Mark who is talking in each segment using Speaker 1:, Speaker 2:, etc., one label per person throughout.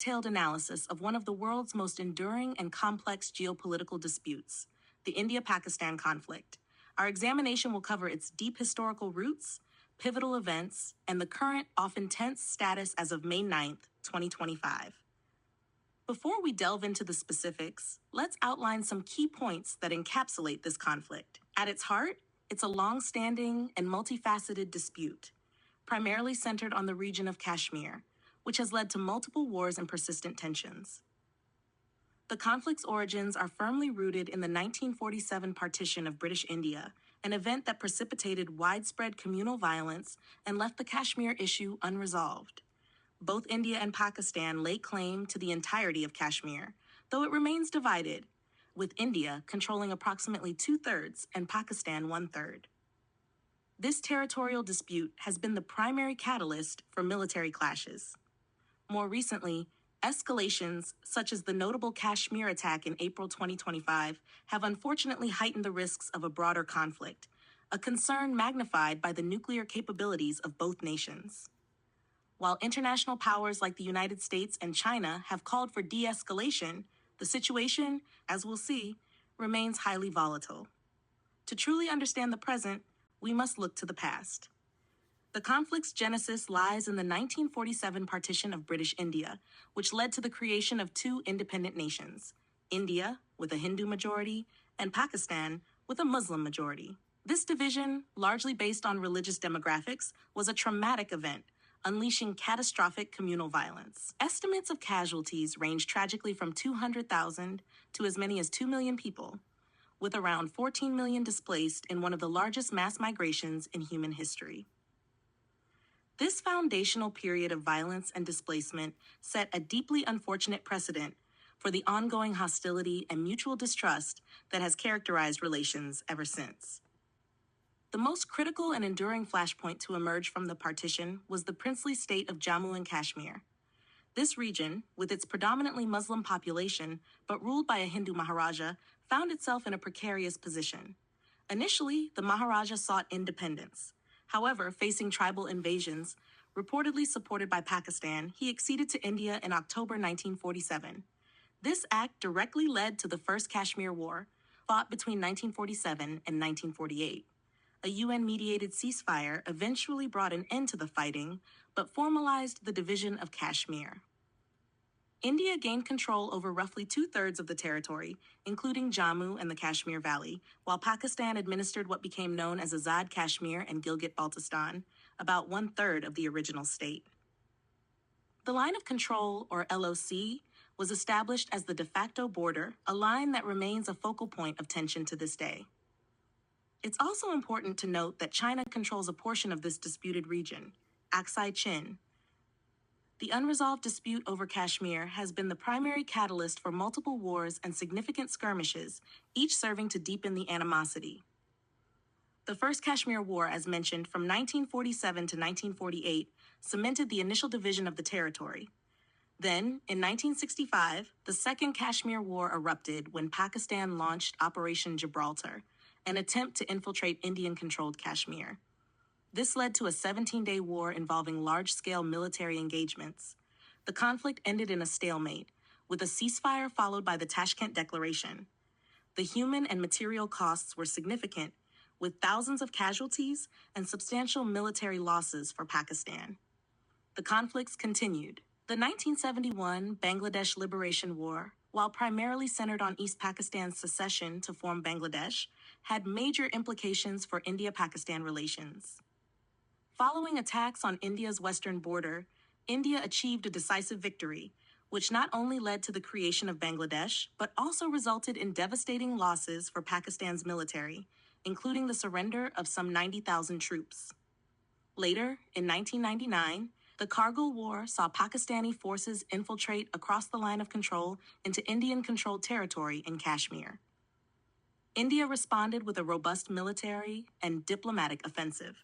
Speaker 1: detailed analysis of one of the world's most enduring and complex geopolitical disputes, the India-Pakistan conflict. Our examination will cover its deep historical roots, pivotal events, and the current, often tense status as of May 9th, 2025. Before we delve into the specifics, let's outline some key points that encapsulate this conflict. At its heart, it's a long-standing and multifaceted dispute, primarily centered on the region of Kashmir, which has led to multiple wars and persistent tensions. The conflict's origins are firmly rooted in the 1947 partition of British India, an event that precipitated widespread communal violence and left the Kashmir issue unresolved. Both India and Pakistan lay claim to the entirety of Kashmir, though it remains divided, with India controlling approximately 2/3 and Pakistan 1/3. This territorial dispute has been the primary catalyst for military clashes. More recently, escalations such as the notable Kashmir attack in April 2025 have unfortunately heightened the risks of a broader conflict, a concern magnified by the nuclear capabilities of both nations. While international powers like the United States and China have called for de-escalation, the situation, as we'll see, remains highly volatile. To truly understand the present, we must look to the past. The conflict's genesis lies in the 1947 partition of British India, which led to the creation of two independent nations, India, with a Hindu majority, and Pakistan, with a Muslim majority. This division, largely based on religious demographics, was a traumatic event, unleashing catastrophic communal violence. Estimates of casualties range tragically from 200,000 to as many as 2 million people, with around 14 million displaced in one of the largest mass migrations in human history. This foundational period of violence and displacement set a deeply unfortunate precedent for the ongoing hostility and mutual distrust that has characterized relations ever since. The most critical and enduring flashpoint to emerge from the partition was the princely state of Jammu and Kashmir. This region, with its predominantly Muslim population but ruled by a Hindu Maharaja, found itself in a precarious position. Initially, the Maharaja sought independence. However, facing tribal invasions, reportedly supported by Pakistan, he acceded to India in October 1947. This act directly led to the First Kashmir War, fought between 1947 and 1948. A UN-mediated ceasefire eventually brought an end to the fighting, but formalized the division of Kashmir. India gained control over roughly 2/3 of the territory, including Jammu and the Kashmir Valley, while Pakistan administered what became known as Azad Kashmir and Gilgit-Baltistan, about 1/3 of the original state. The line of control, or LOC, was established as the de facto border, a line that remains a focal point of tension to this day. It's also important to note that China controls a portion of this disputed region, Aksai Chin. The unresolved dispute over Kashmir has been the primary catalyst for multiple wars and significant skirmishes, each serving to deepen the animosity. The First Kashmir War, as mentioned, from 1947 to 1948, cemented the initial division of the territory. Then, in 1965, the Second Kashmir War erupted when Pakistan launched Operation Gibraltar, an attempt to infiltrate Indian-controlled Kashmir. This led to a 17-day war involving large-scale military engagements. The conflict ended in a stalemate, with a ceasefire followed by the Tashkent Declaration. The human and material costs were significant, with thousands of casualties and substantial military losses for Pakistan. The conflicts continued. The 1971 Bangladesh Liberation War, while primarily centered on East Pakistan's secession to form Bangladesh, had major implications for India-Pakistan relations. Following attacks on India's western border, India achieved a decisive victory, which not only led to the creation of Bangladesh, but also resulted in devastating losses for Pakistan's military, including the surrender of some 90,000 troops. Later, in 1999, the Kargil War saw Pakistani forces infiltrate across the line of control into Indian-controlled territory in Kashmir. India responded with a robust military and diplomatic offensive.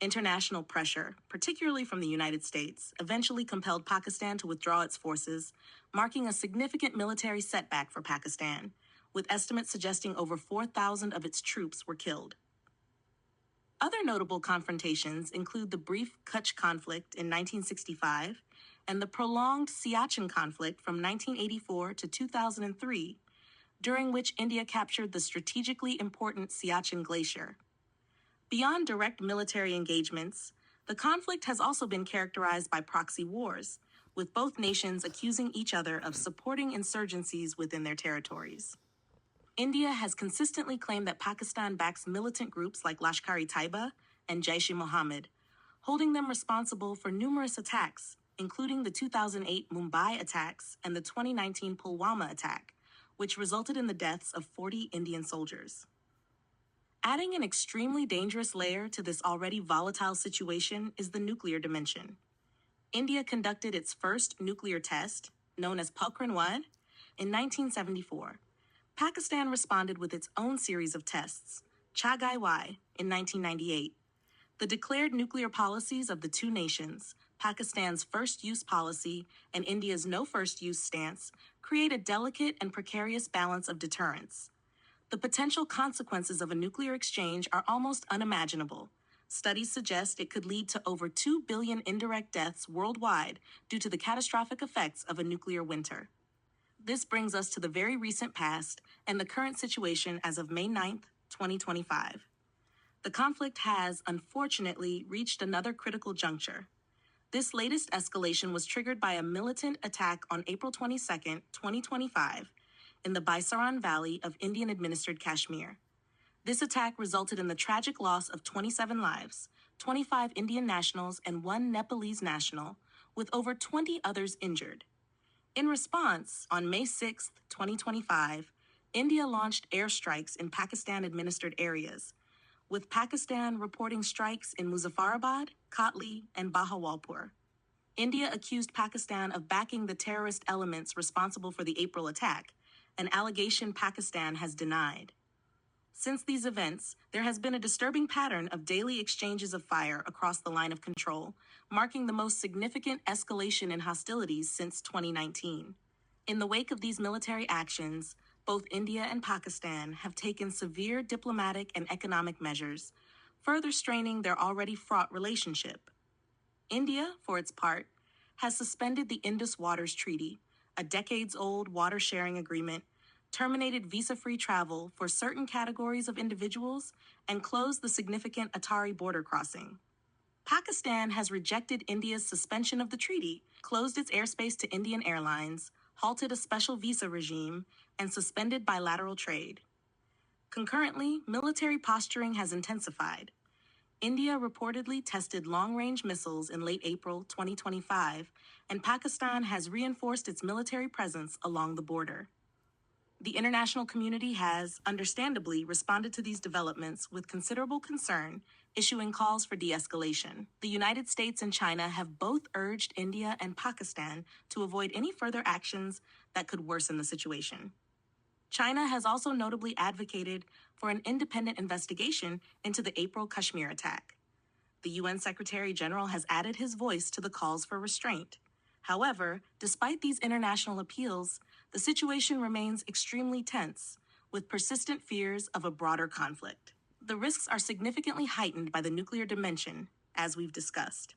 Speaker 1: International pressure, particularly from the United States, eventually compelled Pakistan to withdraw its forces, marking a significant military setback for Pakistan, with estimates suggesting over 4,000 of its troops were killed. Other notable confrontations include the brief Kutch conflict in 1965 and the prolonged Siachen conflict from 1984 to 2003, during which India captured the strategically important Siachen Glacier. Beyond direct military engagements, the conflict has also been characterized by proxy wars, with both nations accusing each other of supporting insurgencies within their territories. India has consistently claimed that Pakistan backs militant groups like Lashkar-e-Taiba and Jaish-e-Mohammed, holding them responsible for numerous attacks, including the 2008 Mumbai attacks and the 2019 Pulwama attack, which resulted in the deaths of 40 Indian soldiers. Adding an extremely dangerous layer to this already volatile situation is the nuclear dimension. India conducted its first nuclear test, known as Pokhran-1, in 1974. Pakistan responded with its own series of tests, Chagai-Y, in 1998. The declared nuclear policies of the two nations, Pakistan's first-use policy and India's no-first-use stance, create a delicate and precarious balance of deterrence. The potential consequences of a nuclear exchange are almost unimaginable. Studies suggest it could lead to over 2 billion indirect deaths worldwide due to the catastrophic effects of a nuclear winter. This brings us to the very recent past and the current situation as of May 9, 2025. The conflict has, unfortunately, reached another critical juncture. This latest escalation was triggered by a militant attack on April 22, 2025, in the Baisaran Valley of Indian-administered Kashmir. This attack resulted in the tragic loss of 27 lives, 25 Indian nationals and 1 Nepalese national, with over 20 others injured. In response, on May 6, 2025, India launched airstrikes in Pakistan-administered areas, with Pakistan reporting strikes in Muzaffarabad, Kotli, and Bahawalpur. India accused Pakistan of backing the terrorist elements responsible for the April attack, an allegation Pakistan has denied. Since these events, there has been a disturbing pattern of daily exchanges of fire across the line of control, marking the most significant escalation in hostilities since 2019. In the wake of these military actions, both India and Pakistan have taken severe diplomatic and economic measures, further straining their already fraught relationship. India, for its part, has suspended the Indus Waters Treaty, a decades-old water-sharing agreement, terminated visa-free travel for certain categories of individuals, and closed the significant Attari border crossing. Pakistan has rejected India's suspension of the treaty, closed its airspace to Indian airlines, halted a special visa regime, and suspended bilateral trade. Concurrently, military posturing has intensified. India reportedly tested long-range missiles in late April 2025, and Pakistan has reinforced its military presence along the border. The international community has, understandably, responded to these developments with considerable concern, issuing calls for de-escalation. The United States and China have both urged India and Pakistan to avoid any further actions that could worsen the situation. China has also notably advocated for an independent investigation into the April Kashmir attack. The UN Secretary General has added his voice to the calls for restraint. However, despite these international appeals, the situation remains extremely tense, with persistent fears of a broader conflict. The risks are significantly heightened by the nuclear dimension, as we've discussed.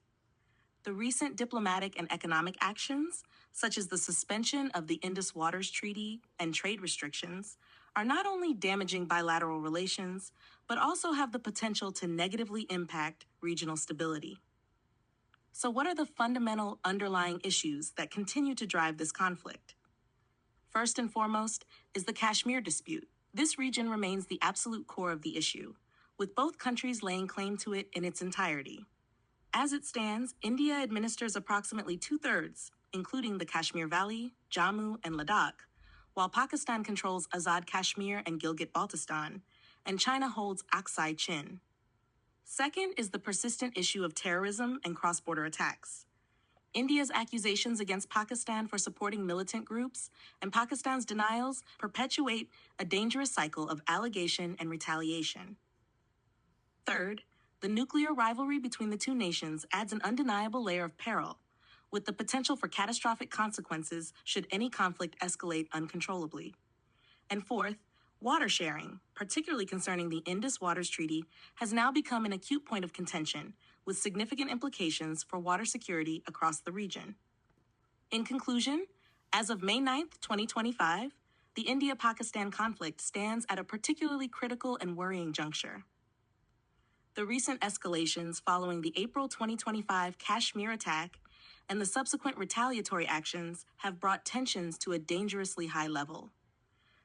Speaker 1: The recent diplomatic and economic actions, such as the suspension of the Indus Waters Treaty and trade restrictions, are not only damaging bilateral relations, but also have the potential to negatively impact regional stability. So what are the fundamental underlying issues that continue to drive this conflict? First and foremost is the Kashmir dispute. This region remains the absolute core of the issue, with both countries laying claim to it in its entirety. As it stands, India administers approximately 2/3, including the Kashmir Valley, Jammu, and Ladakh, while Pakistan controls Azad Kashmir and Gilgit-Baltistan, and China holds Aksai Chin. Second is the persistent issue of terrorism and cross-border attacks. India's accusations against Pakistan for supporting militant groups and Pakistan's denials perpetuate a dangerous cycle of allegation and retaliation. Third, the nuclear rivalry between the two nations adds an undeniable layer of peril, with the potential for catastrophic consequences should any conflict escalate uncontrollably. And fourth, water sharing, particularly concerning the Indus Waters Treaty, has now become an acute point of contention, with significant implications for water security across the region. In conclusion, as of May 9th, 2025, the India-Pakistan conflict stands at a particularly critical and worrying juncture. The recent escalations following the April 2025 Kashmir attack and the subsequent retaliatory actions have brought tensions to a dangerously high level.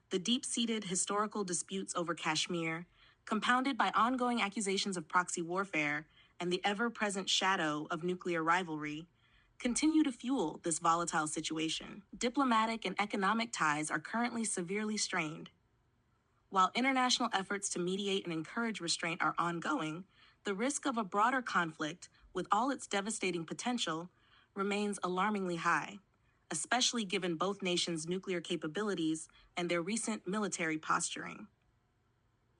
Speaker 1: The deep-seated historical disputes over Kashmir, compounded by ongoing accusations of proxy warfare and the ever-present shadow of nuclear rivalry, continue to fuel this volatile situation. Diplomatic and economic ties are currently severely strained. While international efforts to mediate and encourage restraint are ongoing, the risk of a broader conflict, with all its devastating potential, remains alarmingly high, especially given both nations' nuclear capabilities and their recent military posturing.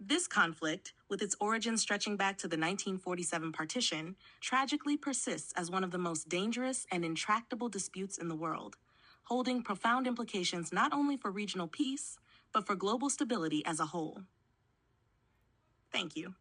Speaker 1: This conflict, with its origins stretching back to the 1947 partition, tragically persists as one of the most dangerous and intractable disputes in the world, holding profound implications not only for regional peace, but for global stability as a whole. Thank you.